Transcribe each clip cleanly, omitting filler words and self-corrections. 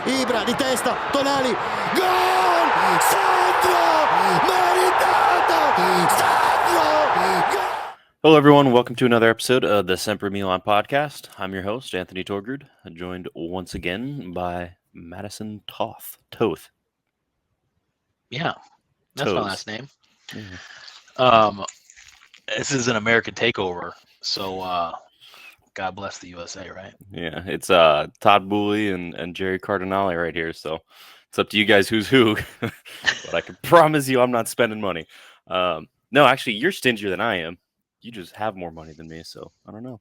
Ibra di testa, Tonali, gol! Sandro! Meritato! Sandro! Gol! Hello, everyone. Welcome to another episode of the SempreMilan podcast. I'm your host, Anthony Torgrud, joined once again by Madison Toth. Yeah, that's my last name. Yeah. This is an American takeover, so God bless the USA, right? Yeah, it's Todd Booley and Jerry Cardinale right here, so it's up to you guys who's who. But I can promise you I'm not spending money. No, actually, you're stingier than I am. You just have more money than me, so I don't know.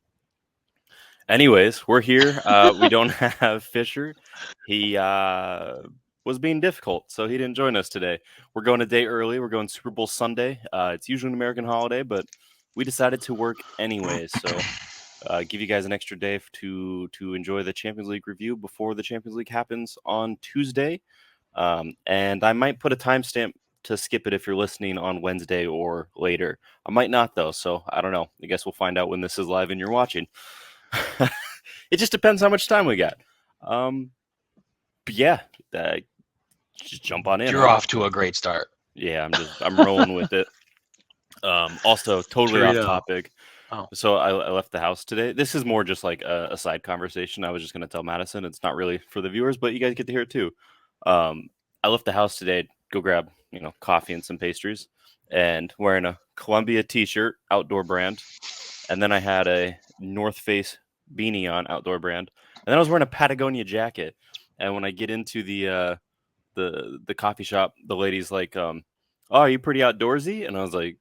Anyways, we're here. We don't have Fisher. He was being difficult, so he didn't join us today. We're going a day early. We're going Super Bowl Sunday. It's usually an American holiday, but we decided to work anyways. So give you guys an extra day to enjoy the Champions League review before the Champions League happens on Tuesday. And I might put a timestamp to skip it if you're listening on Wednesday or later. I might not, though, so I don't know. I guess we'll find out when this is live and you're watching. It just depends how much time we got. But yeah, just jump on in. You're off to a great start. Yeah, I'm rolling with it. Also, totally Torino. off topic. Oh. So I left the house today. This is more just like a side conversation. I was just going to tell Madison. It's not really for the viewers, but you guys get to hear it too. I left the house today to go grab, coffee and some pastries, and wearing a Columbia t-shirt, outdoor brand. And then I had a North Face beanie on, outdoor brand. And then I was wearing a Patagonia jacket. And when I get into the coffee shop, the lady's like, "Oh, are you pretty outdoorsy?" And I was like,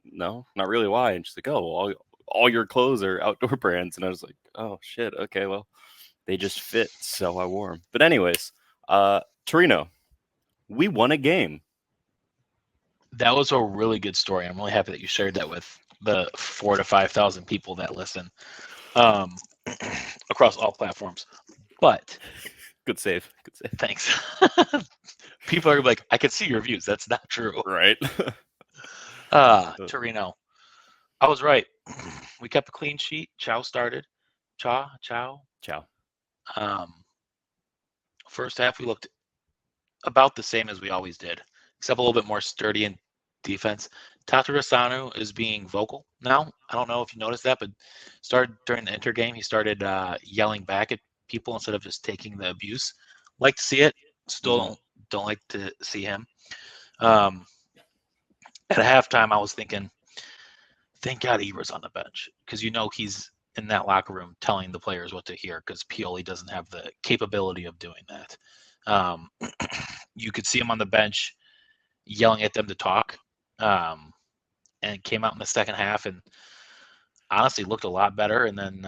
"No, not really. Why?" And she's like, "Oh, all your clothes are outdoor brands." And I was like, "Oh shit. Okay, well, they just fit, so I wore them." But anyways, Torino, we won a game. That was a really good story. I'm really happy that you shared that with the 4,000 to 5,000 people that listen across all platforms. But Good save. thanks. People are like, I can see your views. That's not true. Right. Torino. I was right. We kept a clean sheet. Thiaw started. Ciao. First half, we looked about the same as we always did, except a little bit more sturdy in defense. Tatarusanu is being vocal now. I don't know if you noticed that, but started during the Inter game. He started yelling back at people instead of just taking the abuse. Like to see it. Still don't like to see him. At halftime, I was thinking, thank God Ibra's on the bench, because he's in that locker room telling the players what to hear, because Pioli doesn't have the capability of doing that. You could see him on the bench yelling at them to talk, and came out in the second half and honestly looked a lot better. And then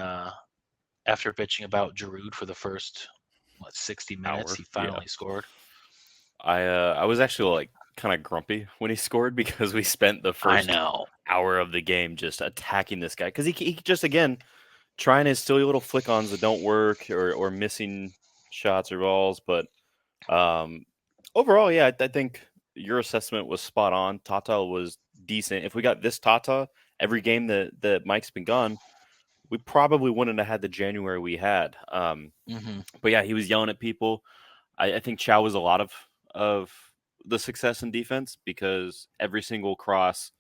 after bitching about Giroud for the first 60 minutes, he finally scored. I was actually kind of grumpy when he scored, because we spent the first hour of the game just attacking this guy, because he just, again, trying his silly little flick-ons that don't work, or missing shots or balls. But overall, yeah, I think your assessment was spot on. Tata was decent. If we got this Tata every game that Mike's been gone, we probably wouldn't have had the January we had. But yeah, he was yelling at people. I think Thiaw was a lot of the success in defense, because every single cross,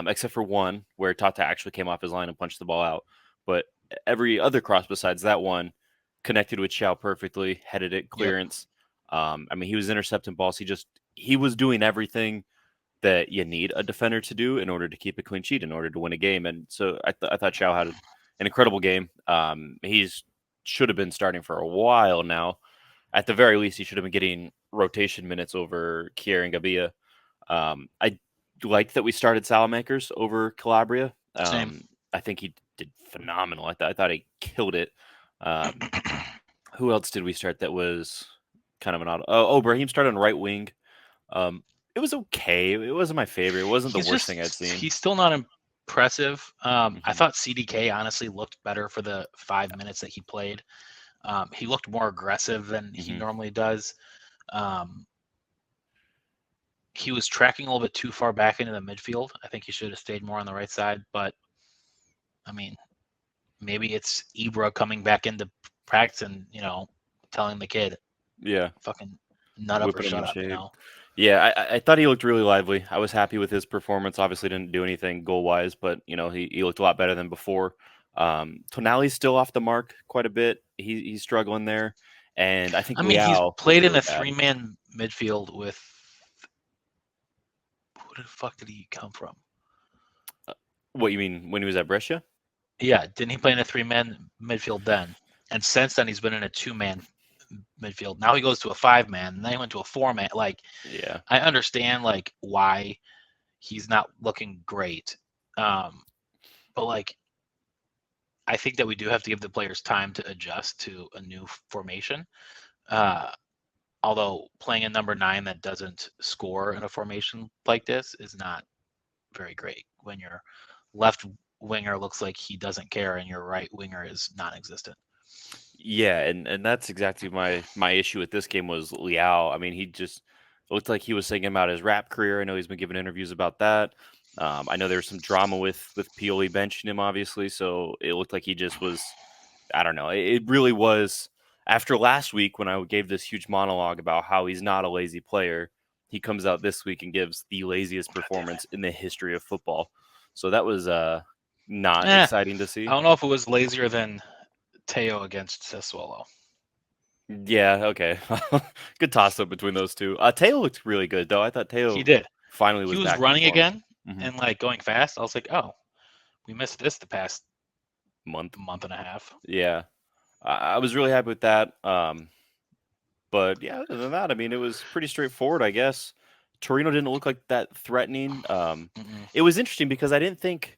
except for one where Tata actually came off his line and punched the ball out, but every other cross besides that one connected with Thiaw perfectly, headed it, clearance. Yep. He was intercepting balls. He was doing everything that you need a defender to do in order to keep a clean sheet, in order to win a game. And so I thought Thiaw had an incredible game. He's should have been starting for a while now. At the very least, he should have been getting rotation minutes over Kier and Gabia. I liked that we started Salamakers over Calabria. Same. I think he did phenomenal. I thought he killed it. Who else did we start that was kind of an odd? Brahim started on right wing. It was okay. It wasn't my favorite. It wasn't the worst thing I'd seen. He's still not impressive. I thought CDK honestly looked better for the 5 minutes that he played. He looked more aggressive than he normally does. He was tracking a little bit too far back into the midfield. I think he should have stayed more on the right side. But, maybe it's Ibra coming back into practice and, telling the kid, Yeah. Fucking nut up or shut up, you know? Yeah, I thought he looked really lively. I was happy with his performance. Obviously didn't do anything goal-wise, but, he looked a lot better than before. Tonali's still off the mark quite a bit. He's struggling there. And I think he's Leao played in really a bad. 3-man midfield with who the fuck did he come from? What you mean when he was at Brescia? Yeah, didn't he play in a 3-man midfield then? And since then, he's been in a 2-man midfield. Now he goes to a 5-man, and then he went to a 4-man. Like, yeah, I understand like why he's not looking great, but like, I think that we do have to give the players time to adjust to a new formation. Although playing a number 9 that doesn't score in a formation like this is not very great when your left winger looks like he doesn't care and your right winger is non-existent. Yeah, and that's exactly my issue with this game was Leao. I mean, he just looked like he was thinking about his rap career. I know he's been giving interviews about that. I know there was some drama with Pioli benching him, obviously, so it looked like he just was. I don't know. It really was after last week when I gave this huge monologue about how he's not a lazy player. He comes out this week and gives the laziest performance in the history of football. So that was not exciting to see. I don't know if it was lazier than Thiaw against Sassuolo. Yeah, okay. Good toss up between those two. Thiaw looked really good though. I thought Thiaw He did. finally was He was back running in form. again and like going fast. I was like, oh, we missed this the past month and a half. Yeah. I was really happy with that. But yeah, other than that, I mean, it was pretty straightforward, I guess. Torino didn't look like that threatening. It was interesting because I didn't think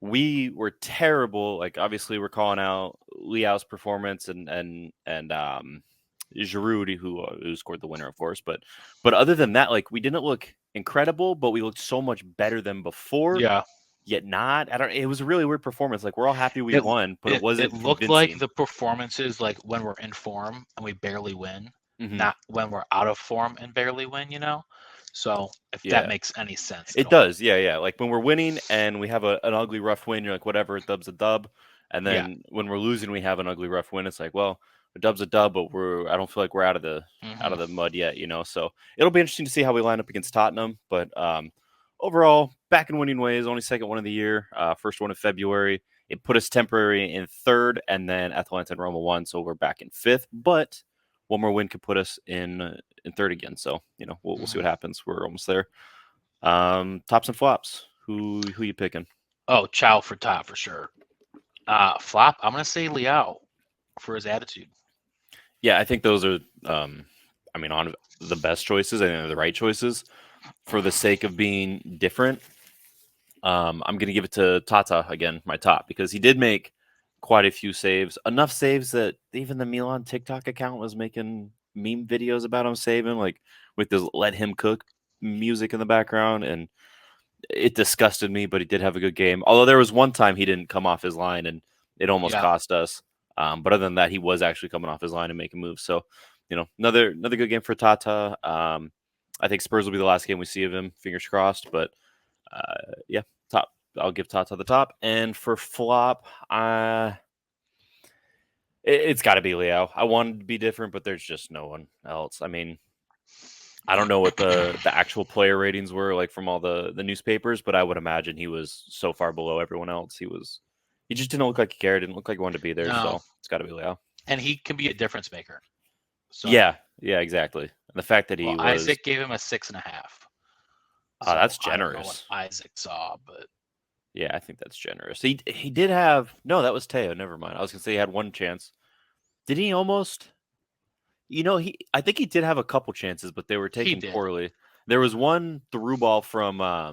we were terrible. Like, obviously, we're calling out Leao's performance and Giroud, who scored the winner, of course. But other than that, like, we didn't look incredible, but we looked so much better than before. Yeah. Yet not. It was a really weird performance. Like, we're all happy we won, but it wasn't. It looked like the performances like when we're in form and we barely win, not when we're out of form and barely win. So if that makes any sense, it does. Yeah. Like when we're winning and we have an ugly rough win, you're like, whatever, a dub's a dub. And then when we're losing, we have an ugly rough win. It's like, well, a dub's a dub, but I don't feel like we're out of the mud yet. So it'll be interesting to see how we line up against Tottenham. But overall, back in winning ways. Only second one of the year. First one in February. It put us temporary in third, and then Atalanta and Roma won, so we're back in fifth. But one more win could put us in third again. So we'll see what happens. We're almost there. Tops and flops. Who you picking? Oh, Thiaw for top for sure. Flop. I'm gonna say Leao for his attitude. Yeah, I think those are. On the best choices. I think they're the right choices for the sake of being different. I'm going to give it to Tata again, my top, because he did make quite a few saves. Enough saves that even the Milan TikTok account was making meme videos about him saving, like with this "Let Him Cook" music in the background, and it disgusted me. But he did have a good game. Although there was one time he didn't come off his line, and it almost cost us. But other than that, he was actually coming off his line and making moves. So, another good game for Tata. I think Spurs will be the last game we see of him. Fingers crossed. But top. I'll give Tata the top. And for flop, it's got to be Leao. I wanted to be different, but there's just no one else. I mean, I don't know what the actual player ratings were like from all the newspapers, but I would imagine he was so far below everyone else. He just didn't look like he cared. Didn't look like he wanted to be there. No. So it's got to be Leao. And he can be a difference maker. So, yeah, exactly. And the fact that he was... Isaac gave him a 6.5. So that's generous. I don't know what Isaac saw, but... Yeah, I think that's generous. He did have... No, that was Thiaw. Never mind. I was going to say he had one chance. Did he almost... I think he did have a couple chances, but they were taken poorly. There was one through ball from... I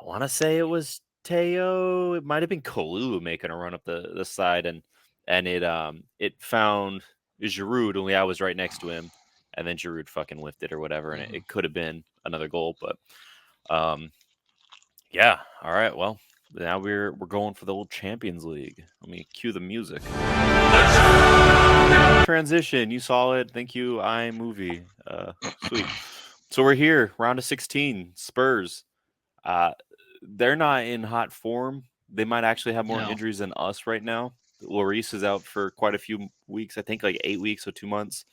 want to say it was Thiaw. It might have been Kalulu making a run up the side, and it found Giroud, and Leao was right next to him, and then Giroud fucking lifted or whatever, and it could have been another goal, but yeah. All right. Well, now we're going for the old Champions League. Let me cue the music. Transition. You saw it. Thank you. iMovie. Sweet. So we're here. Round of 16. Spurs. They're not in hot form. They might actually have more injuries than us right now. Lloris is out for quite a few weeks. I think like 8 weeks, so 2 months.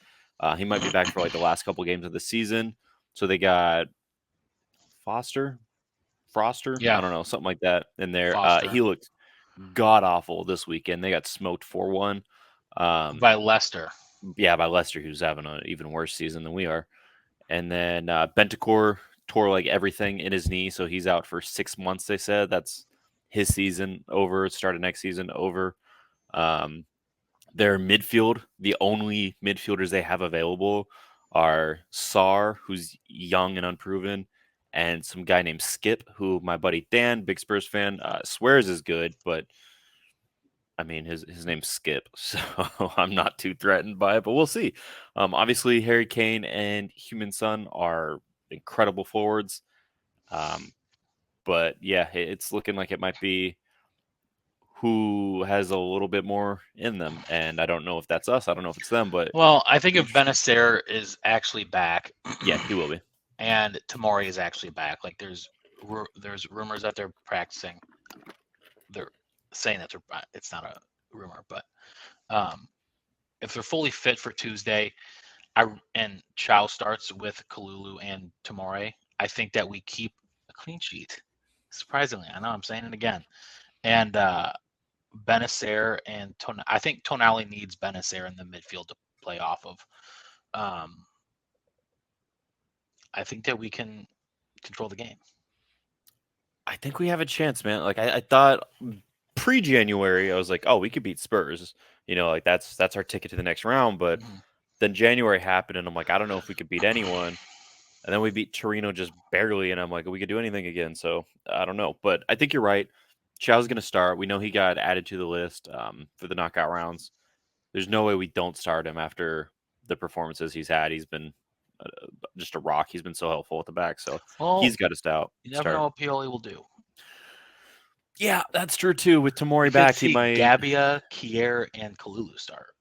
He might be back for like the last couple games of the season. So they got Froster, Yeah. I don't know, something like that in there. Foster. He looked god awful this weekend. They got smoked 4-1 by Leicester. Yeah, by Leicester, who's having an even worse season than we are. And then Bentancur tore like everything in his knee, so he's out for 6 months. They said that's his season over. Start of next season over. Their midfield, the only midfielders they have available are Sarr, who's young and unproven, and some guy named Skip, who my buddy Dan, big Spurs fan, swears is good, but I mean his name's Skip, so I'm not too threatened by it, but we'll see. Obviously, Harry Kane and Heung-min Son are incredible forwards, but yeah, it's looking like it might be who has a little bit more in them. And I don't know if that's us. I don't know if it's them, but well, I think if Benacer is actually back, yeah, he will be. And Tomori is actually back. Like there's rumors that they're practicing. They're saying that it's not a rumor, but if they're fully fit for Tuesday, and Thiaw starts with Kalulu and Tomori, I think that we keep a clean sheet. Surprisingly, I know I'm saying it again. And Benacer and I think Tonali needs Benacer in the midfield to play off of. I think that we can control the game. I think we have a chance, man. Like I thought pre-January, I was like, oh, we could beat Spurs. You know, like that's our ticket to the next round. But then January happened, and I'm like, I don't know if we could beat anyone. And then we beat Torino just barely, and I'm like, we could do anything again. So I don't know, but I think you're right. Thiaw's going to start. We know he got added to the list for the knockout rounds. There's no way we don't start him after the performances he's had. He's been just a rock. He's been so helpful at the back, so he's got to start. You never know what Pioli will do. Yeah, that's true too. With Tomori back, he might Gabbia, Kier, and Kalulu start.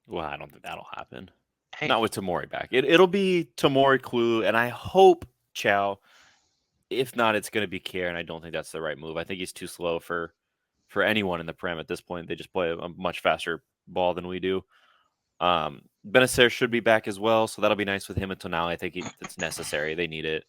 Well, I don't think that'll happen. Hey. Not with Tomori back. It'll be Tomori, Kalulu, and I hope Thiaw. If not, it's going to be Kier, and I don't think that's the right move. I think he's too slow for anyone in the Prem at this point. They just play a much faster ball than we do. Benacer should be back as well, so that'll be nice with him and Tonali. I think it's necessary. They need it.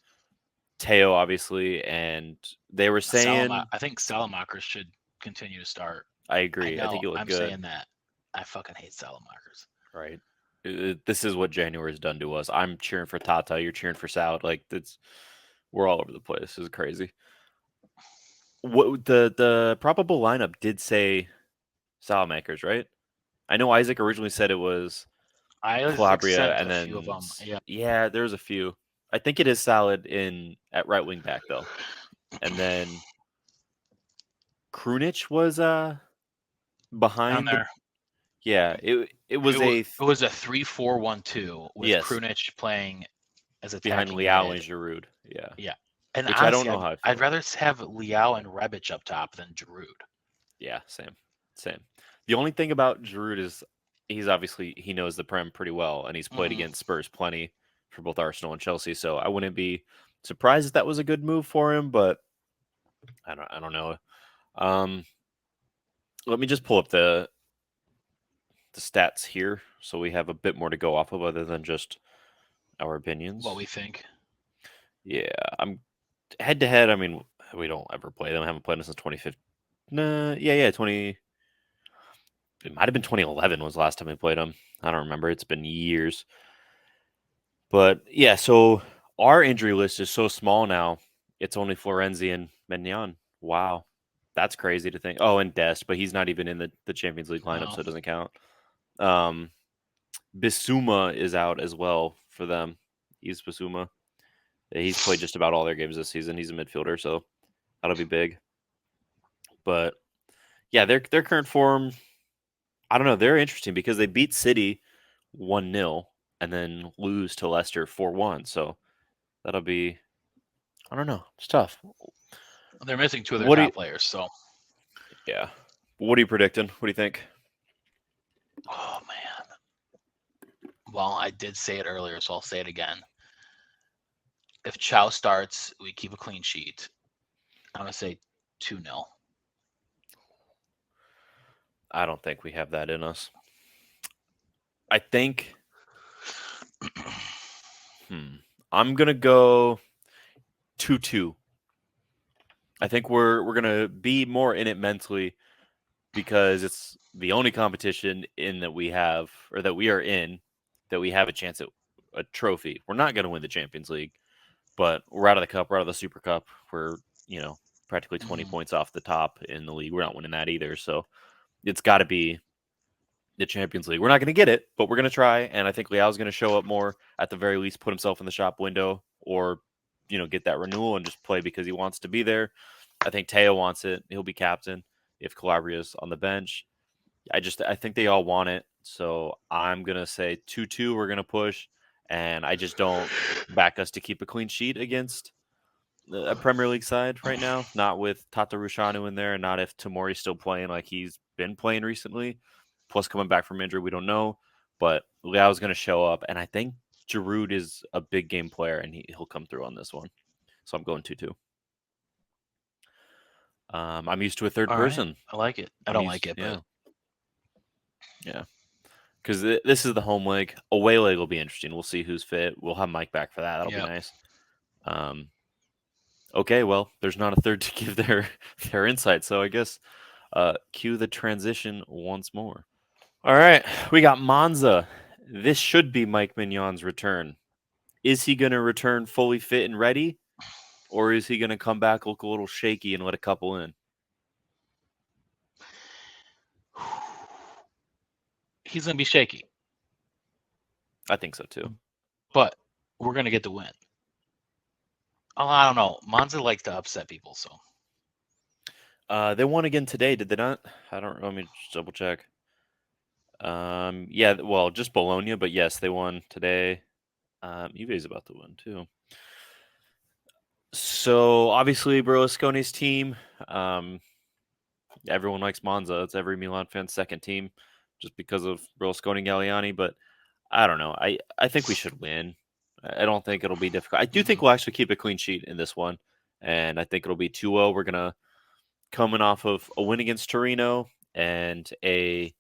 Thiaw, obviously, and they were saying... I think Salamakers should continue to start. I agree. I think he'll look good. I'm saying that. I fucking hate Salamakers. Right. This is what January has done to us. I'm cheering for Tata. You're cheering for Sal. Like, we're all over the place. This is crazy. What the probable lineup did say Salamakers, right? I know Isaac originally said it was Calabria, and then yeah, there's a few. I think it is Salad at right wing back though, and then Krunic was behind there. It was a 3-4-1-2 with Krunic playing as a behind Leao and Giroud. Yeah. And which honestly, I don't know how I'd rather have Leao and Rebic up top than Giroud. Yeah, same. The only thing about Giroud is he knows the Prem pretty well, and he's played against Spurs plenty for both Arsenal and Chelsea. So I wouldn't be surprised if that was a good move for him, but I don't know. Let me just pull up the stats here, so we have a bit more to go off of other than just our opinions. What we think. Yeah, I'm head to head. I mean, we don't ever play them. I haven't played them since 2015. Yeah, 20. It might have been 2011 was the last time we played them. I don't remember. It's been years. But yeah, so our injury list is so small now. It's only Florenzi and Maignan. Wow, that's crazy to think. Oh, and Dest, but he's not even in the Champions League lineup, so it doesn't count. Bissouma is out as well for them. He's Bissouma. He's played just about all their games this season. He's a midfielder, so that'll be big. But yeah, their current form, I don't know. They're interesting because they beat City 1-0 and then lose to Leicester 4-1. So that'll be, I don't know. It's tough. They're missing two of their top players, so. Yeah. What are you predicting? What do you think? Oh, man. Well, I did say it earlier, so I'll say it again. If Thiaw starts, we keep a clean sheet. I'm going to say 2-0. I don't think we have that in us. I think I'm gonna go 2-2. I think we're gonna be more in it mentally because it's the only competition in that we have or that we are in that we have a chance at a trophy. We're not gonna win the Champions League, but we're out of the cup, we're out of the Super Cup. We're, practically 20 points off the top in the league. We're not winning that either. So it's gotta be the Champions League. We're not gonna get it, but we're gonna try. And I think Leao's gonna show up more, at the very least, put himself in the shop window or get that renewal and just play because he wants to be there. I think Thiaw wants it. He'll be captain if Calabria's on the bench. I think they all want it. So I'm gonna say 2-2. We're gonna push, and I just don't back us to keep a clean sheet against a Premier League side right now. Not with Tata Rushanu in there, and not if Tomori's still playing like he's been playing recently. Plus, coming back from injury, we don't know. But Leao's gonna show up, and I think Giroud is a big game player, and he'll come through on this one. So I'm going 2-2. I'm used to a third person. Right. I like it. I don't like it, but yeah, because this is the home leg. Away leg will be interesting. We'll see who's fit. We'll have Mike back for that. That'll be nice. Okay, well, there's not a third to give their insight, so I guess cue the transition once more. All right, we got Monza. This should be Mike Maignan's return. Is he going to return fully fit and ready, or is he going to come back, look a little shaky, and let a couple in? He's going to be shaky. I think so, too. But we're going to get the win. Oh, I don't know. Monza likes to upset people, so. They won again today, did they not? I don't know. Let me just double check. Yeah, well, just Bologna, but yes, they won today. Juve's about to win, too. So, obviously, Berlusconi's team, everyone likes Monza. It's every Milan fan's second team just because of Berlusconi and Galliani, but I don't know. I think we should win. I don't think it'll be difficult. I do think we'll actually keep a clean sheet in this one, and I think it'll be 2-0. We're going to coming off of a win against Torino and a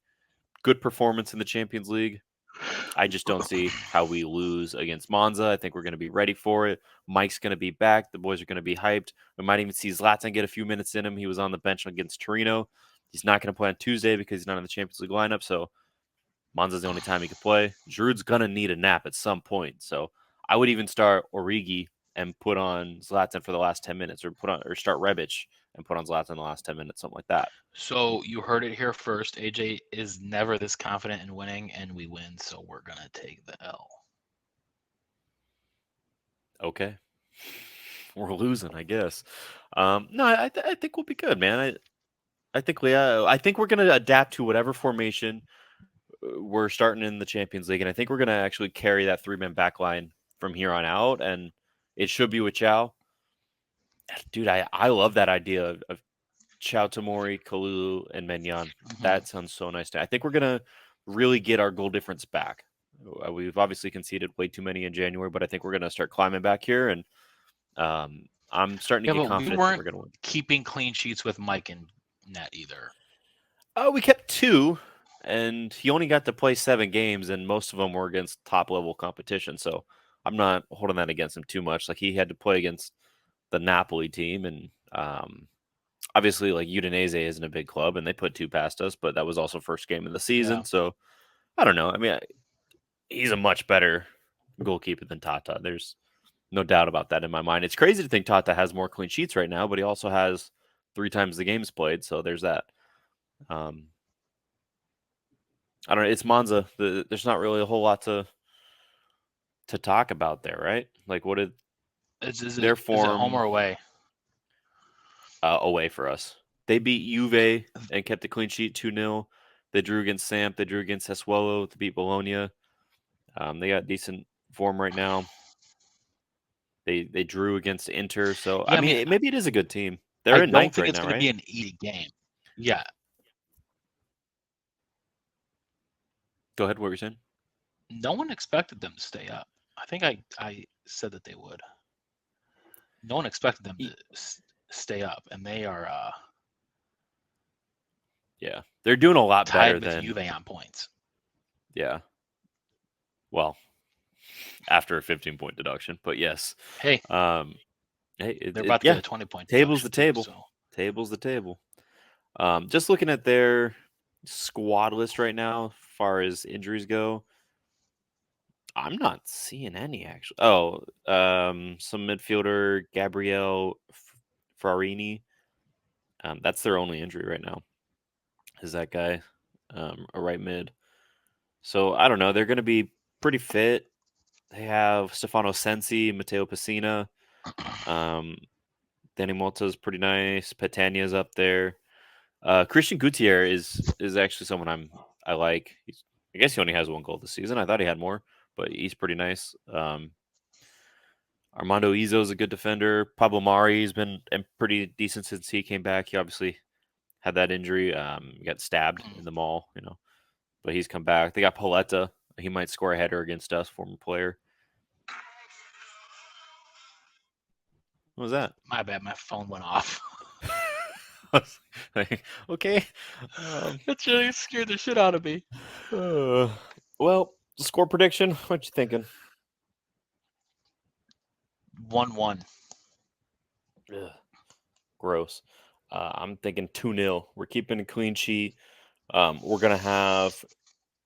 good performance in the Champions League. I just don't see how we lose against Monza. I think we're going to be ready for it. Mike's going to be back. The boys are going to be hyped. We might even see Zlatan get a few minutes in him. He was on the bench against Torino. He's not going to play on Tuesday because he's not in the Champions League lineup, so Monza's the only time he could play. Giroud's going to need a nap at some point, so I would even start Origi and put on Zlatan for the last 10 minutes, or start Rebic and put on Zlatan the last 10 minutes, something like that. So you heard it here first. AJ is never this confident in winning, and we win, so we're going to take the L. Okay. We're losing, I guess. No, I think we'll be good, man. I think we're going to adapt to whatever formation we're starting in the Champions League, and I think we're going to actually carry that three-man back line from here on out, and it should be with Thiaw. Dude, I love that idea of Thiaw, Tomori, Kalulu, and Maignan. That sounds so nice. I think we're going to really get our goal difference back. We've obviously conceded way too many in January, but I think we're going to start climbing back here, and I'm starting to get confident that we're going to win. Keeping clean sheets with Mike in net either. We kept 2, and he only got to play 7 games, and most of them were against top-level competition, so I'm not holding that against him too much. Like, he had to play against the Napoli team, and obviously, like, Udinese isn't a big club, and they put 2 past us, but that was also first game of the season, so I don't know. I mean, he's a much better goalkeeper than Tata. There's no doubt about that in my mind. It's crazy to think Tata has more clean sheets right now, but he also has 3 times the games played, so there's that. I don't know. It's Monza. There's not really a whole lot to talk about there, right? Like, what did their form? Is it home or away? Away for us. They beat Juve and kept a clean sheet 2-0. They drew against Samp. They drew against Sassuolo to beat Bologna. They got decent form right now. They drew against Inter, so I mean, maybe it is a good team. They're in ninth right now, right? I don't think it's going to be an easy game. Yeah. Go ahead. What were you saying? No one expected them to stay up. I think I said that they would. No one expected them to stay up, and they are. Yeah, they're doing a lot better Tied with than Juve on points. Yeah. Well, after a 15-point deduction, but yes. Hey, they're about to get a 20-point table's the deduction table. too, so. Table's the table. Just looking at their squad list right now, as far as injuries go, I'm not seeing any actually. Oh, some midfielder Gabriel Frarini. That's their only injury right now. Is that guy, a right mid? So I don't know. They're going to be pretty fit. They have Stefano Sensi, Matteo Pessina. Danny Malta's pretty nice. Petagna's up there. Christian Gutierrez is actually someone I like. I guess he only has one goal this season. I thought he had more, but he's pretty nice. Armando Izzo's a good defender. Pablo Mari's been pretty decent since he came back. He obviously had that injury. He got stabbed in the mall, but he's come back. They got Paletta. He might score a header against us, former player. What was that? My bad, my phone went off. Okay. That really scared the shit out of me. Well, score prediction. What you thinking? 1-1. Ugh, gross. I'm thinking 2-0. We're keeping a clean sheet. We're gonna have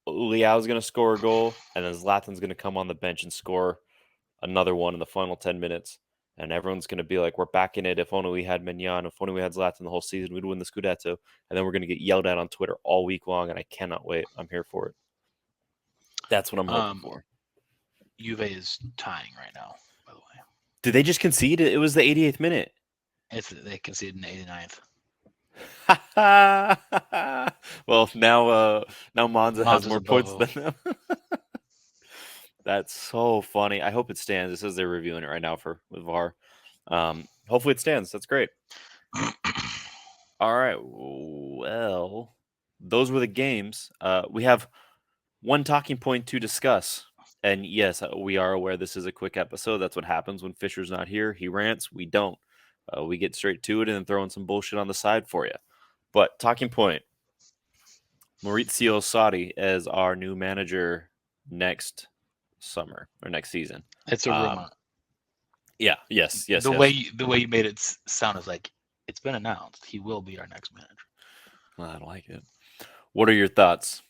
Leao's gonna score a goal, and then Zlatan's gonna come on the bench and score another one in the final 10 minutes. And everyone's going to be like, we're back in it. If only we had Maignan. If only we had Zlatan the whole season, we'd win the Scudetto. And then we're going to get yelled at on Twitter all week long, and I cannot wait. I'm here for it. That's what I'm hoping for. Juve is tying right now, by the way. Did they just concede? It was the 88th minute. They conceded in the 89th. Well, now Monza has more points than them. That's so funny. I hope it stands. It says they're reviewing it right now with VAR. Hopefully it stands. That's great. All right. Well, those were the games. We have one talking point to discuss. And yes, we are aware this is a quick episode. That's what happens when Fisher's not here. He rants. We don't. We get straight to it and then throw in some bullshit on the side for you. But talking point. Maurizio Sarri as our new manager next summer or next season. It's a rumor. Yeah. Yes. The way you made it sound is like it's been announced. He will be our next manager. Well, I don't like it. What are your thoughts?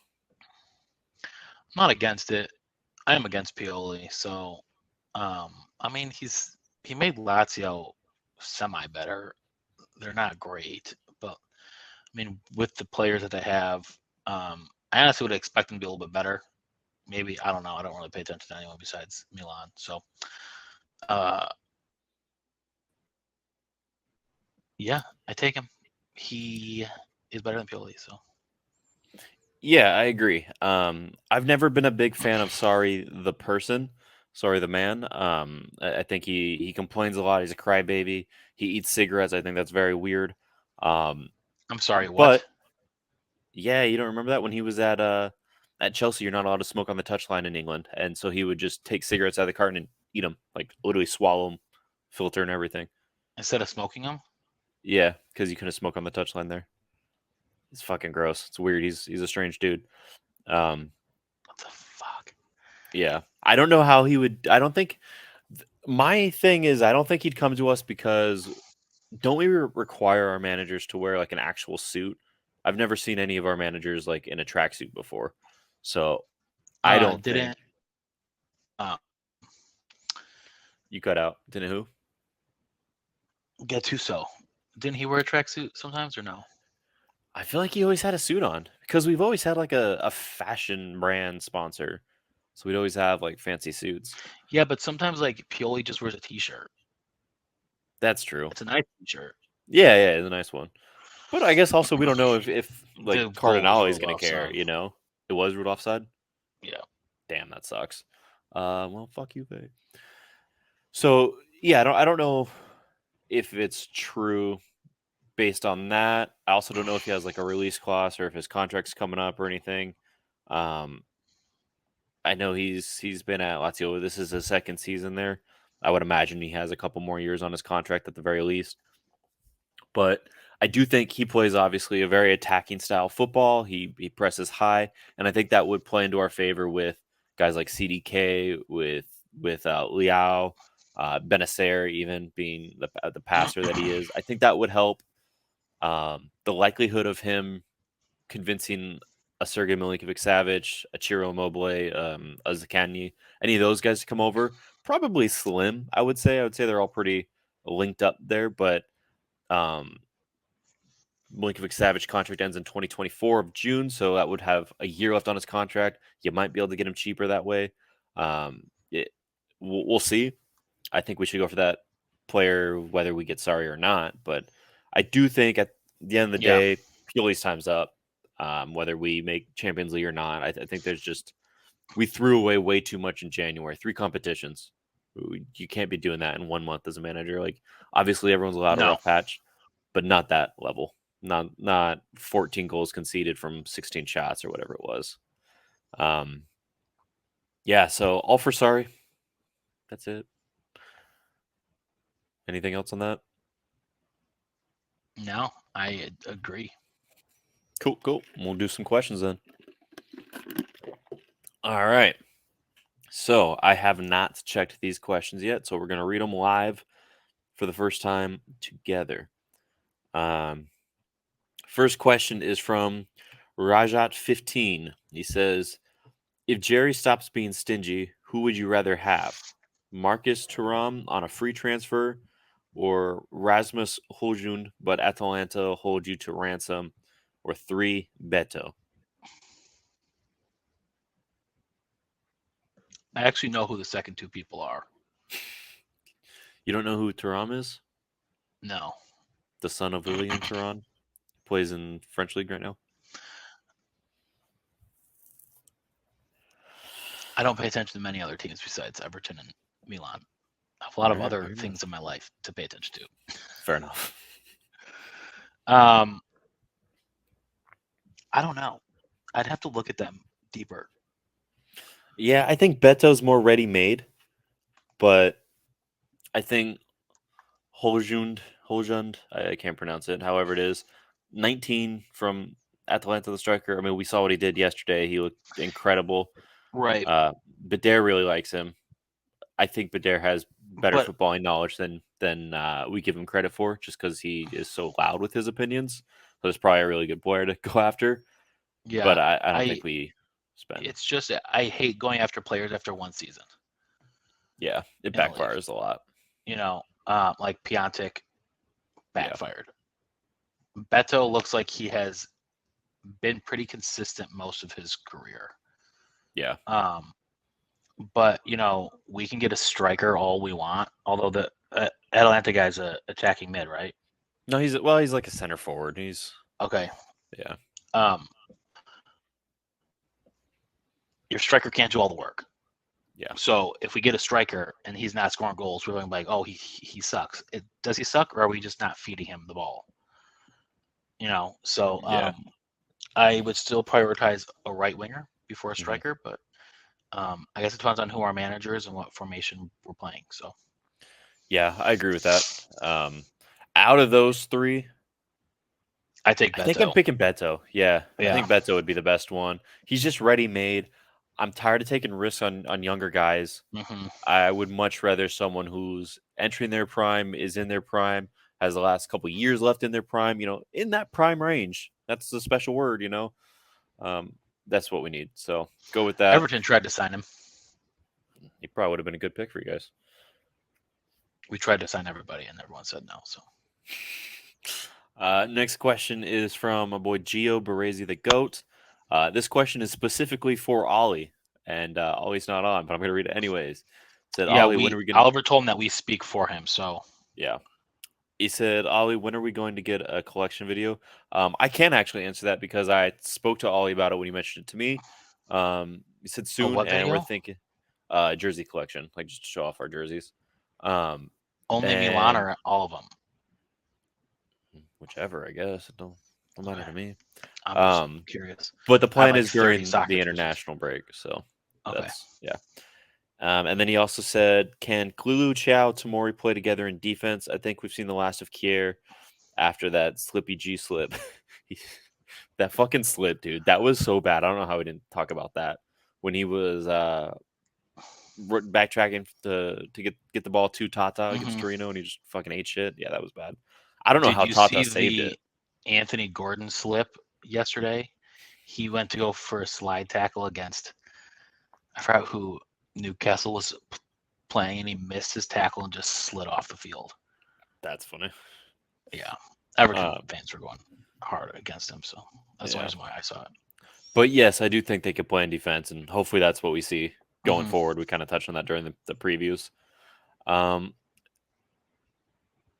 I'm not against it. I am against Pioli. So, I mean, he made Lazio semi better. They're not great, but I mean, with the players that they have, I honestly would expect them to be a little bit better. Maybe, I don't know. I don't really pay attention to anyone besides Milan. So, yeah, I take him. He is better than Pioli. So, yeah, I agree. I've never been a big fan of Sarri the person, Sarri the man. I think he complains a lot. He's a crybaby. He eats cigarettes. I think that's very weird. I'm sorry, what? But yeah, you don't remember that when he was at Chelsea, you're not allowed to smoke on the touchline in England, and so he would just take cigarettes out of the carton and eat them, like literally swallow them, filter and everything. Instead of smoking them? Yeah, because you couldn't smoke on the touchline there. It's fucking gross. It's weird. He's a strange dude. What the fuck? Yeah, I don't know how he would. I don't think. My thing is, I don't think he'd come to us because don't we require our managers to wear like an actual suit? I've never seen any of our managers like in a tracksuit before. So I don't think. You cut out. Didn't who? Gattuso. Didn't he wear a tracksuit sometimes or no? I feel like he always had a suit on because we've always had like a fashion brand sponsor. So we'd always have like fancy suits. Yeah, but sometimes like Pioli just wears a t-shirt. That's true. It's a nice t-shirt. Yeah, it's a nice one. But I guess also we don't know if like Cardinale is going to care, you know? It was ruled offside? Yeah. Damn, that sucks. Well, fuck you, babe. So, yeah, I don't know if it's true based on that. I also don't know if he has like a release clause or if his contract's coming up or anything. I know he's been at Lazio. This is his second season there. I would imagine he has a couple more years on his contract at the very least. But I do think he plays obviously a very attacking style football. He presses high, and I think that would play into our favor with guys like CDK, with Liao, Benacer, even being the passer that he is. I think that would help. The likelihood of him convincing a Sergei Milinkovic-Savic, a Ciro Immobile, a Zaccagni, any of those guys to come over, probably slim. I would say they're all pretty linked up there, but Milinkovic-Savic contract ends in 2024 of June, so that would have a year left on his contract. You might be able to get him cheaper that way. We'll see. I think we should go for that player, whether we get Sarri or not. But I do think at the end of the day, Pioli's time's up. Whether we make Champions League or not, I think there's just we threw away way too much in January. 3 competitions. You can't be doing that in 1 month as a manager. Like, obviously, everyone's allowed a rough patch, but not that level. Not 14 goals conceded from 16 shots or whatever it was. Yeah, so all for Sarri. That's it. Anything else on that? No, I agree. Cool. We'll do some questions then. All right. So I have not checked these questions yet, so we're going to read them live for the first time together. First question is from Rajat15. He says, if Jerry stops being stingy, who would you rather have? Marcus Thuram on a free transfer or Rasmus Højlund, but Atalanta hold you to ransom, or 3, Beto? I actually know who the second 2 people are. You don't know who Thuram is? No. The son of Lilian Thuram? Plays in French League right now? I don't pay attention to many other teams besides Everton and Milan. I have a lot of other things in my life to pay attention to. Fair enough. I don't know. I'd have to look at them deeper. Yeah, I think Beto's more ready-made, but I think Højlund, I can't pronounce it, however it is, 19 from Atalanta, the striker. I mean, we saw what he did yesterday. He looked incredible. Right. Bader really likes him. I think Bader has better footballing knowledge than we give him credit for, just because he is so loud with his opinions. So it's probably a really good player to go after. Yeah, but I don't think we spend. It's just I hate going after players after 1 season. Yeah, it backfires a lot. Like Piontek backfired. Yeah. Beto looks like he has been pretty consistent most of his career. Yeah. But we can get a striker all we want. Although the Atalanta guy's a attacking mid, right? No, he's like a center forward. He's okay. Yeah. Your striker can't do all the work. Yeah. So if we get a striker and he's not scoring goals, we're going like, oh, he sucks. Does he suck, or are we just not feeding him the ball? So I would still prioritize a right winger before a striker, but I guess it depends on who our manager is and what formation we're playing. So yeah, I agree with that. Out of those 3, I think Beto. I think I'm picking Beto. Yeah. I think Beto would be the best one. He's just ready-made. I'm tired of taking risks on younger guys. Mm-hmm. I would much rather someone who's entering their prime, is in their prime, has the last couple of years left in their prime, in that prime range. That's the special word, That's what we need. So go with that. Everton tried to sign him. He probably would have been a good pick for you guys. We tried to sign everybody, and everyone said no. So, next question is from my boy Gio Baresi the Goat. This question is specifically for Ollie, and Ollie's not on, but I'm going to read it anyways. It said, Ollie, when are we going? Oliver told him that we speak for him. So yeah. He said, Ollie, when are we going to get a collection video? I can't actually answer that because I spoke to Ollie about it when he mentioned it to me. He said soon, and we're thinking jersey collection, like just to show off our jerseys. Only Milan or all of them? Whichever, I guess. It don't matter to me. I'm just curious. But the plan is during the international break, so that's yeah. And then he also said, can Klulu, Thiaw, Tomori play together in defense? I think we've seen the last of Kier. after that slippy G slip. That fucking slip, dude. That was so bad. I don't know how we didn't talk about that when he was backtracking to get the ball to Tata against Torino, and he just fucking ate shit. Yeah, that was bad. I don't know how Tata saved it. Anthony Gordon slip yesterday? He went to go for a slide tackle against, I forgot who Newcastle was playing, and he missed his tackle and just slid off the field. That's funny. Yeah, Everton fans were going hard against him, so that's the reason why I saw it. But yes, I do think they could play in defense, and hopefully that's what we see going forward. We kind of touched on that during the previews.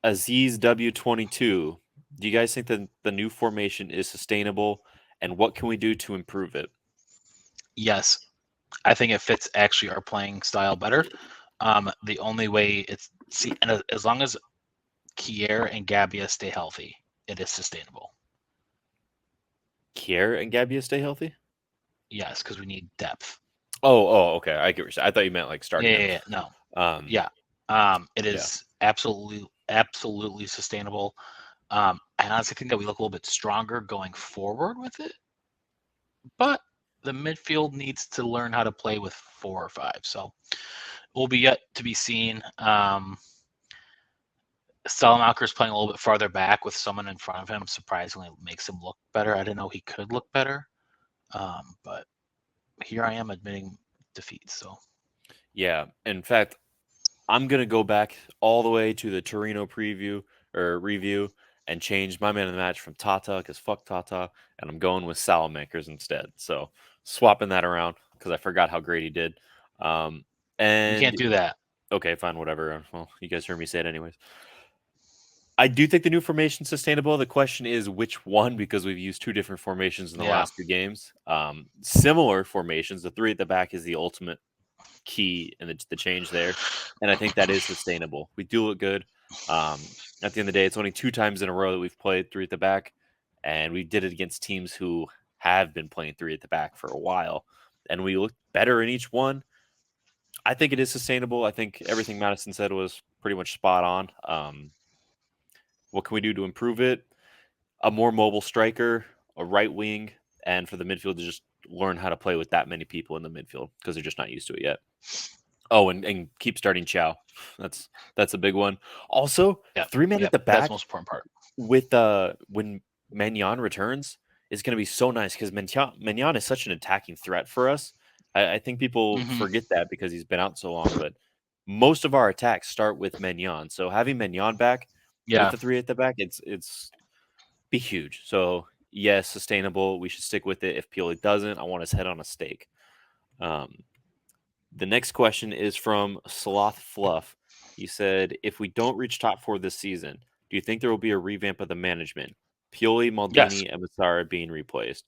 Aziz W22, do you guys think that the new formation is sustainable, and what can we do to improve it? Yes, I think it fits actually our playing style better. The only way and as long as Kier and Gabbia stay healthy, it is sustainable. Kier and Gabbia stay healthy? Yes, because we need depth. Oh, okay. I get what you're saying. I thought you meant like starting. Yeah, no. It is absolutely sustainable. I honestly think that we look a little bit stronger going forward with it, but the midfield needs to learn how to play with 4 or 5. So it will be yet to be seen. Salamanca's playing a little bit farther back with someone in front of him. Surprisingly, makes him look better. I didn't know he could look better, but here I am admitting defeat. So, yeah. In fact, I'm gonna go back all the way to the Torino review and change my man of the match from Tata, because fuck Tata, and I'm going with Salamanca's instead. So swapping that around because I forgot how great he did. And you can't do that. Okay, fine, whatever. Well, you guys heard me say it anyways. I do think the new formation is sustainable. The question is which one, because we've used 2 different formations in the last 2 games. Similar formations. The 3 at the back is the ultimate key in the change there, and I think that is sustainable. We do look good. At the end of the day, it's only 2 times in a row that we've played 3 at the back, and we did it against teams who have been playing 3 at the back for a while, and we look better in each one. I think it is sustainable. I think everything Madison said was pretty much spot on. What can we do to improve it? A more mobile striker, a right wing, and for the midfield to just learn how to play with that many people in the midfield because they're just not used to it yet. Oh, and keep starting Thiaw. That's a big one. Also, 3 men at the back. That's the most important part. With when Maignan returns, is going to be so nice because Maignan is such an attacking threat for us. I think people forget that because he's been out so long, but most of our attacks start with Maignan. So having Maignan back with the 3 at the back, it's be huge. So yes, sustainable. We should stick with it. If Pioli doesn't, I want his head on a stake. The next question is from Sloth Fluff. He said, if we don't reach top 4 this season, do you think there will be a revamp of the management? Pioli, Maldini, and Massara being replaced.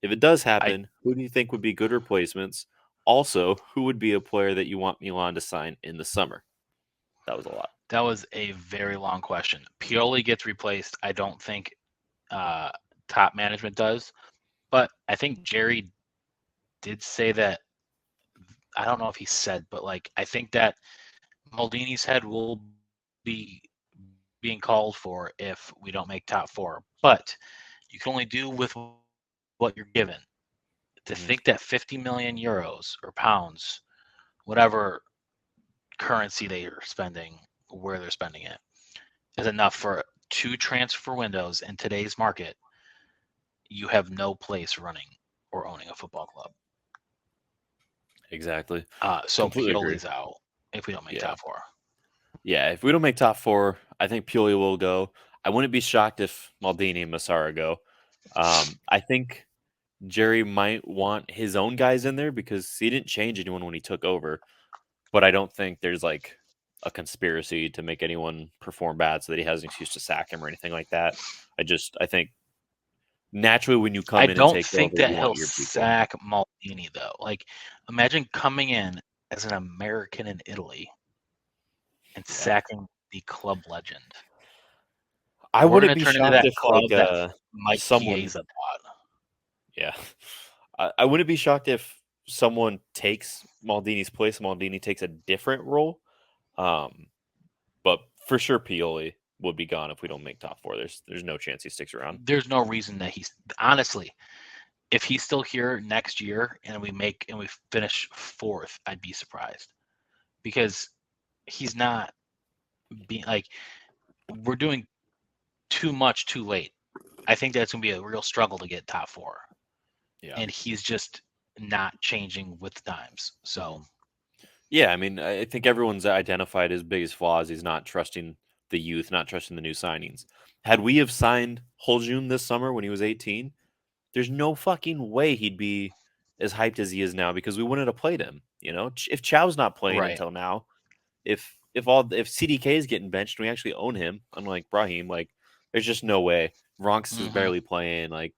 If it does happen, who do you think would be good replacements? Also, who would be a player that you want Milan to sign in the summer? That was a lot. That was a very long question. Pioli gets replaced. I don't think top management does, but I think Jerry did say that. I don't know if he said, but I think that Maldini's head will be being called for if we don't make top 4. But you can only do with what you're given. To think that 50 million euros or pounds, whatever currency they are spending, where they're spending it, is enough for 2 transfer windows in today's market, you have no place running or owning a football club. Exactly. So Pioli's out if we don't make top 4. Yeah, if we don't make top 4, I think Pioli will go. I wouldn't be shocked if Maldini and Massara go. I think Jerry might want his own guys in there because he didn't change anyone when he took over. But I don't think there's a conspiracy to make anyone perform bad so that he has an excuse to sack him or anything like that. I think naturally when you come in and take over, I don't think that he'll sack Maldini though. Imagine coming in as an American in Italy and sacking the club legend. I wouldn't be shocked if Mike someone Chiesa bought. Yeah, I wouldn't be shocked if someone takes Maldini's place. Maldini takes a different role, but for sure Pioli. would be gone if we don't make top 4. There's no chance he sticks around. There's no reason that he's honestly, if he's still here next year and we finish 4th, I'd be surprised because he's not being like we're doing too much too late. I think that's gonna be a real struggle to get top 4. Yeah, and he's just not changing with the times. So, yeah, I mean, I think everyone's identified his biggest flaws. He's not trusting the youth, not trusting the new signings. Had we have signed Holjun this summer when he was 18, there's no fucking way he'd be as hyped as he is now because we wouldn't have played him. You know, if Thiaw's not playing Right. until now, if CDK is getting benched and we actually own him, unlike Brahim, like there's just no way. Ronks is barely playing. Like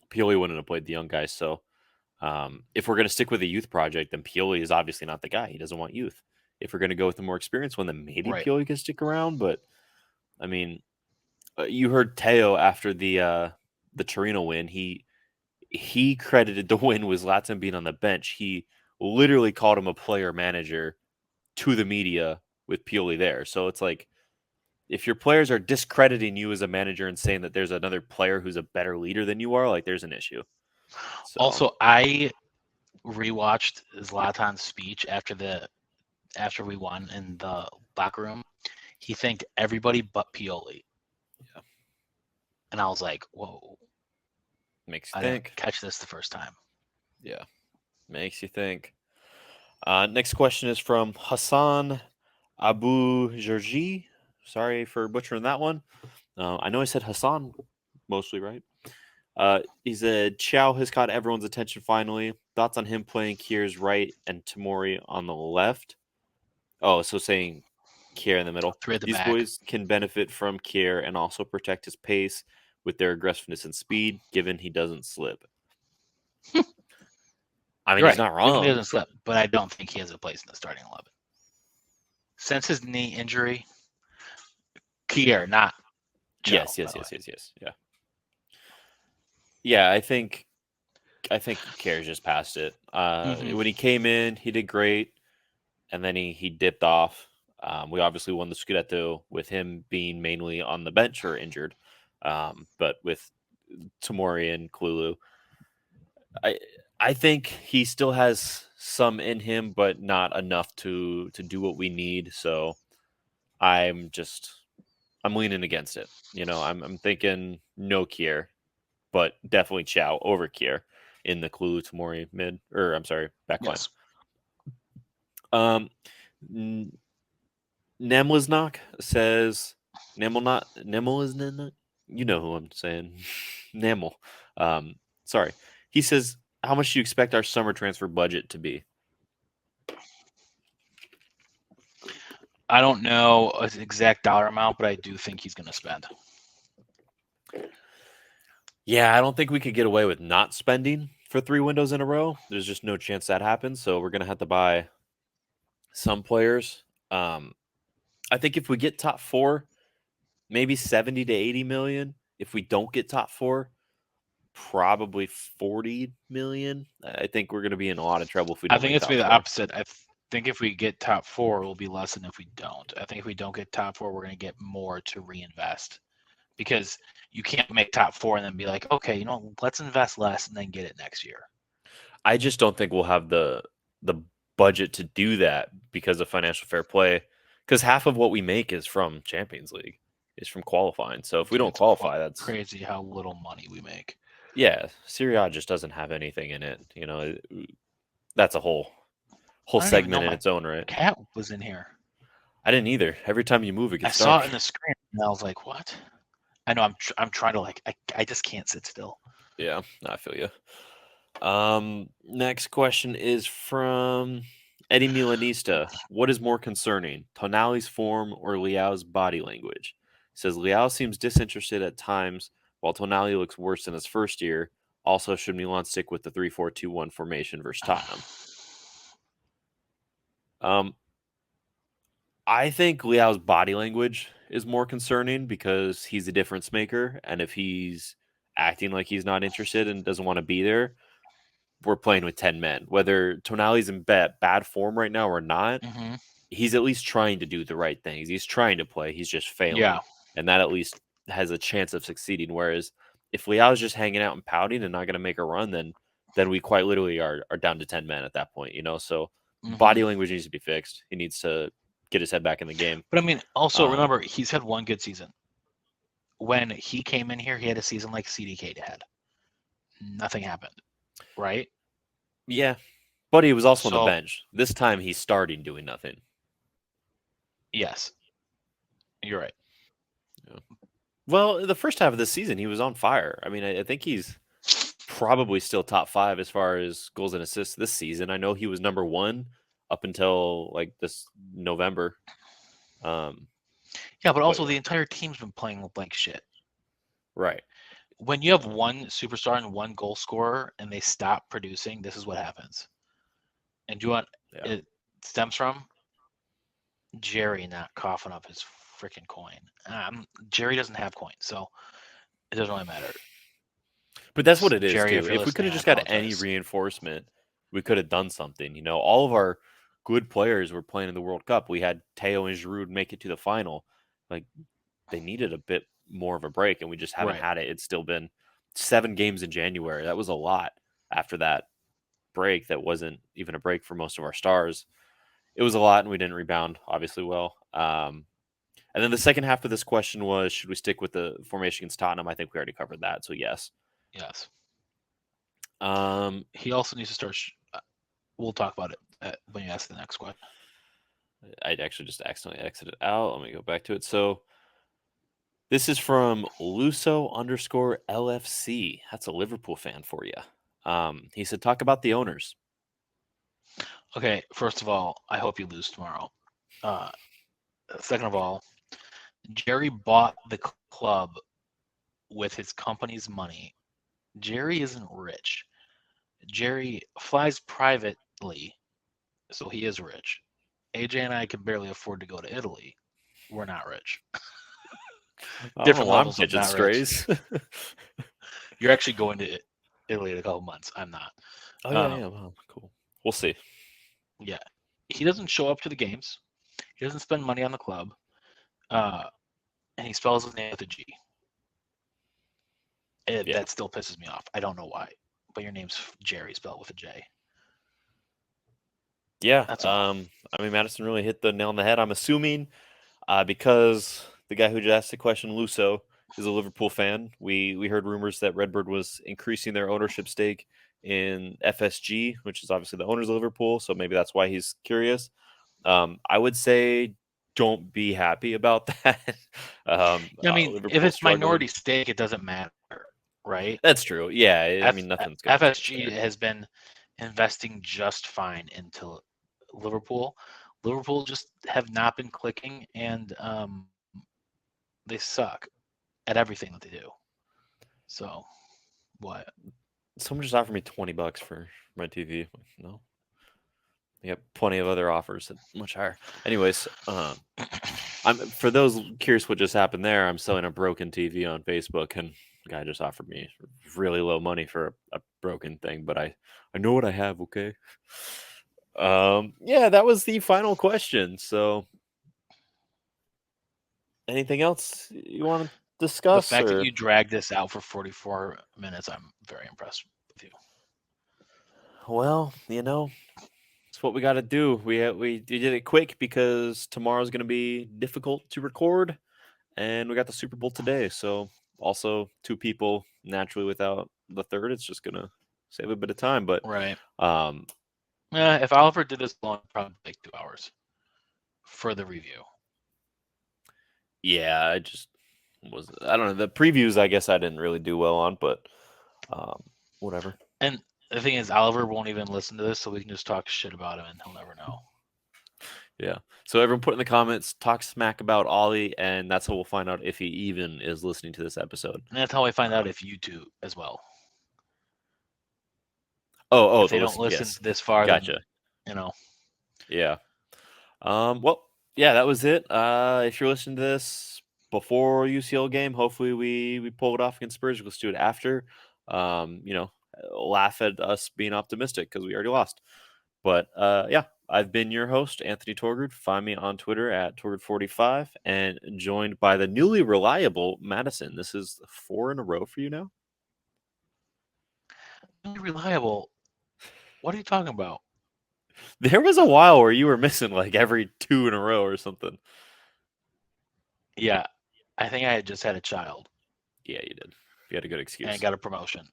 Pioli wouldn't have played the young guys. So if we're going to stick with a youth project, then Pioli is obviously not the guy. He doesn't want youth. If we're going to go with the more experienced one, then maybe Pioli can stick around. But I mean, you heard Thiaw after the Torino win. He credited the win with Zlatan being on the bench. He literally called him a player manager to the media with Pioli there. So it's like, if your players are discrediting you as a manager and saying that there's another player who's a better leader than you are, like there's an issue. So. Also, I rewatched Zlatan's speech after we won in the locker room. He thanked everybody but Pioli. Yeah. And I was like, whoa. Makes you I think. didn't catch this the first time. Yeah. Makes you think. Next question is from Hassan Abu Georgi. Sorry for butchering that one. I know I said Hassan mostly right. He said Thiaw has caught everyone's attention finally. Thoughts on him playing Kier's right and Tomori on the left? Oh, so saying Kier in the middle. These boys can benefit from Kier and also protect his pace with their aggressiveness and speed, given he doesn't slip. I mean, he's not wrong. He doesn't slip, but I don't think he has a place in the starting 11. Since his knee injury, Kier, not Thiaw, yes. Yeah. Yeah, I think Kier's just passed it. When he came in, he did great, and then he dipped off. We obviously won the Scudetto with him being mainly on the bench or injured. But with Tomori and Kululu, I think he still has some in him, but not enough to do what we need. So I'm leaning against it. You know, I'm thinking no Kier, but definitely Thiaw over Kier in the Kululu Tomori back line. Yes. Nemliznok says Nemliznok. You know who I'm saying. Neml. Sorry. He says, how much do you expect our summer transfer budget to be? I don't know an exact dollar amount, but I do think he's going to spend. Yeah, I don't think we could get away with not spending for 3 windows in a row. There's just no chance that happens. So we're going to have to buy some players. I think if we get top 4, maybe 70 to 80 million. If we don't get top 4, probably 40 million. I think we're going to be in a lot of trouble if we don't. I think it's going to be the opposite. I think if we get top 4, it will be less than if we don't. I think if we don't get top 4, we're going to get more to reinvest. Because you can't make top 4 and then be like, okay, you know, let's invest less and then get it next year. I just don't think we'll have the budget to do that because of financial fair play. Because half of what we make is from Champions League, is from qualifying. So if we don't qualify, that's crazy how little money we make. Yeah, Serie A just doesn't have anything in it. You know, that's a whole segment in its own right. Cat was in here. I didn't either. Every time you move, it gets dark. I saw it in the screen, and I was like, "What?" I know. I'm trying to I just can't sit still. Yeah, I feel you. Next question is from Eddie Milanista. What is more concerning, Tonali's form or Leao's body language? He says Leao seems disinterested at times, while Tonali looks worse than his first year. Also, should Milan stick with the 3-4-2-1 formation versus Tottenham? I think Leao's body language is more concerning because he's a difference maker, and if he's acting like he's not interested and doesn't want to be there, we're playing with 10 men. Whether Tonali's in bad form right now or not, he's at least trying to do the right things. He's trying to play. He's just failing. Yeah. And that at least has a chance of succeeding. Whereas if Leao's just hanging out and pouting and not going to make a run, then we quite literally are down to 10 men at that point, So body language needs to be fixed. He needs to get his head back in the game. But I mean, also remember, he's had one good season. When he came in here, he had a season like CDK had. Nothing happened, right? Yeah, but he was also on the bench. This time he's starting doing nothing. Yes, you're right. Yeah. Well, the first half of the season, he was on fire. I mean, I think he's probably still top 5 as far as goals and assists this season. I know he was number 1 up until like this November. Yeah, but also the entire team's been playing like shit. Right. When you have one superstar and one goal scorer and they stop producing, this is what happens. And do you want it stems from Jerry not coughing up his freaking coin. Jerry doesn't have coin, so it doesn't really matter. But that's what it is, Jerry, too. If we could have just got any reinforcement, we could have done something. All of our good players were playing in the World Cup. We had Thiaw and Giroud make it to the final. Like, they needed a bit more of a break, and we just haven't had it. It's still been 7 games in January. That was a lot after that break. That wasn't even a break for most of our stars. It was a lot, and we didn't rebound, obviously, well. And then the second half of this question was, should we stick with the formation against Tottenham? I think we already covered that, so yes. Yes. He also needs to start. We'll talk about it when you ask the next question. I actually just accidentally exited out. Let me go back to it. So this is from Luso_LFC. That's a Liverpool fan for you. He said, talk about the owners. Okay, first of all, I hope you lose tomorrow. Second of all, Jerry bought the club with his company's money. Jerry isn't rich. Jerry flies privately, so he is rich. AJ and I can barely afford to go to Italy. We're not rich. Different levels of not strays. Rich. You're actually going to Italy in a couple months. I'm not. Oh, yeah. Well, cool. We'll see. Yeah. He doesn't show up to the games. He doesn't spend money on the club. And he spells his name with a G. That still pisses me off. I don't know why. But your name's Jerry spelled with a J. Yeah. That's I mean, Madison really hit the nail on the head. I'm assuming because the guy who just asked the question, Luso, is a Liverpool fan. We heard rumors that Redbird was increasing their ownership stake in FSG, which is obviously the owners of Liverpool. So maybe that's why he's curious. I would say don't be happy about that. I mean, if it's minority stake, it doesn't matter, right? That's true. Yeah, I mean, nothing's good. FSG has been investing just fine into Liverpool. Liverpool just have not been clicking, and they suck at everything that they do. So, what? Someone just offered me $20 for my TV. No. I got plenty of other offers that much higher. Anyways, I'm for those curious what just happened there. I'm selling a broken TV on Facebook, and the guy just offered me really low money for a broken thing. But I know what I have. Okay. Yeah, that was the final question. So, anything else you want to discuss? The fact that you dragged this out for 44 minutes, I'm very impressed with you. Well, it's what we got to do. We did it quick because tomorrow's going to be difficult to record, and we got the Super Bowl today. So also 2 people naturally without the third. It's just going to save a bit of time. But right. If Oliver did this long, probably take 2 hours for the review. Yeah, I don't know. The previews, I guess I didn't really do well on, but whatever. And the thing is, Oliver won't even listen to this, so we can just talk shit about him, and he'll never know. Yeah. So everyone put in the comments, talk smack about Ollie, and that's how we'll find out if he even is listening to this episode. And that's how we find out if you two as well. If they don't listen this far, gotcha. Then, Yeah. Well, yeah, that was it. If you're listening to this before UCL game, hopefully we pull it off against Spurs. Let's do it after. Laugh at us being optimistic because we already lost. But yeah, I've been your host, Anthony Torgard. Find me on Twitter at Torgard45 and joined by the newly reliable Madison. This is 4 in a row for you now? Newly reliable? What are you talking about? There was a while where you were missing like every 2 in a row or something. Yeah, I think I had just had a child. Yeah, you did. You had a good excuse. And I got a promotion.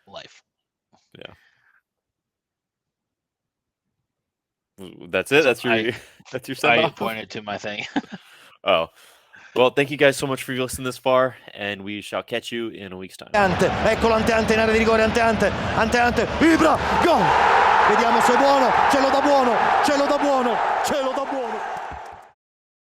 Life. Yeah. That's it. That's your send off. I pointed to my thing. Oh. Well, thank you guys so much for listening this far, and we shall catch you in a week's time. Eccolo Ante in area di rigore, Ante, Ibra, gol! Vediamo se è buono, ce lo dà buono, ce lo dà buono, ce lo dà buono.